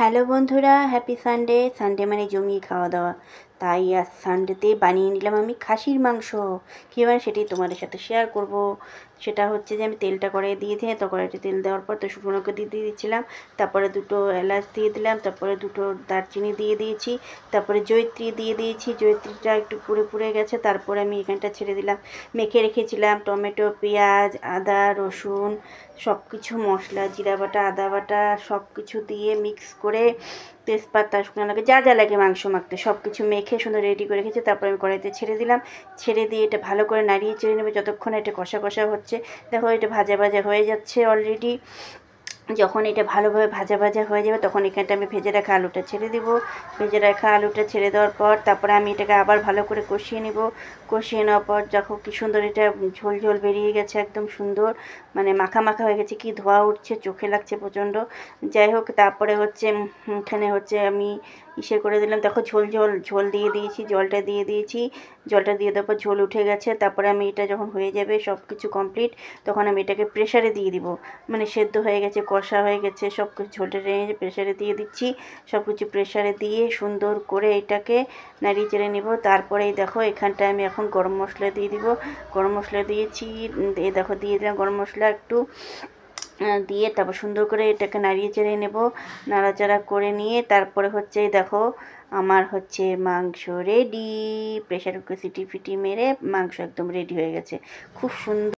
Hello বন্ধুরা, happy Sunday. Sunday মানে জমিয়ে খাওয়া দাওয়া। তাই আজ সানডেতে বানিয়ে নিলাম আমি খাসির মাংস। কীভাবে সেটাই তোমাদের সাথে শেয়ার করব। সেটা হচ্ছে যে আমি তেলটা কড়াইয়ে দিয়েছি, তো কড়াইতে তেল দেওয়ার পর তো শুকনো লঙ্কা দিয়ে দিয়েছিলাম, তারপরে দুটো এলাচ দিয়ে দিলাম, তারপরে দুটো দারচিনি দিয়ে দিয়েছি, তারপরে জয়িত্রী দিয়ে দিয়েছি। জয়িত্রীটা একটু পুড়ে পুড়ে গেছে, তারপরে আমি এখানটা ছেড়ে দিলাম। মেখে রেখেছিলাম টমেটো, পেঁয়াজ, আদা, রসুন, সব কিছু মশলা, জিরা বাটা, আদা বাটা সব কিছু দিয়ে মিক্স করে, তেজপাতা, শুকনো লঙ্কা, যা যা লাগে মাংস মাখতে সব কিছু মেখে সুন্দর রেডি করে রেখেছি। তারপর আমি কড়াইতে ছেড়ে দিলাম। ছেড়ে দিয়ে এটা ভালো করে নাড়িয়ে চেড়ে নেবে যতক্ষণ এটা কষা কষা হচ্ছে। দেখো এটা ভাজা ভাজা হয়ে যাচ্ছে অলরেডি। যখন এটা ভালোভাবে ভাজা ভাজা হয়ে যাবে তখন এখানটা আমি ভেজে রাখা আলুটা ছেড়ে দেব। ভেজে রাখা আলুটা ছেড়ে দেওয়ার পর তারপরে আমি এটাকে আবার ভালো করে কষিয়ে নেব। কষিয়ে নেওয়ার পর দেখো কি সুন্দর এটা ঝোল ঝোল বেরিয়ে গেছে, একদম সুন্দর, মানে মাখা মাখা হয়ে গেছে, কি ধোয়া উঠছে, চোখে লাগছে প্রচণ্ড। যাই হোক, তারপরে হচ্ছে এখানে হচ্ছে আমি ইসে করে দিলাম। দেখো ঝোল ঝোল ঝোল দিয়ে দিয়েছি, জলটা দিয়ে দিয়েছি। জলটা দিয়ে দেওয়ার পর ঝোল উঠে গেছে। তারপরে আমি এটা যখন হয়ে যাবে সব কিছু কমপ্লিট, তখন আমি এটাকে প্রেশারে দিয়ে দিব। মানে সেদ্ধ হয়ে গেছে, কষা হয়ে গেছে, সব কিছু ঝোলটা টেনে প্রেশারে দিয়ে দিচ্ছি। সব কিছু প্রেশারে দিয়ে সুন্দর করে এটাকে নাড়িয়ে চেড়ে নেব। তারপরেই দেখো এখানটায় আমি এখন গরম মশলা দিয়ে দিব। গরম মশলা দিয়েছি, এই দেখো দিয়ে দিলাম গরম মশলা একটু দিয়ে, তারপর সুন্দর করে এটাকে নাড়িয়ে চেড়ে নেব। নাড়াচাড়া করে নিয়ে তারপরে হচ্ছে দেখো আমার হচ্ছে মাংস রেডি। প্রেশার কুকার সিটি ফিটি মেরে মাংস একদম রেডি হয়ে গেছে, খুব সুন্দর।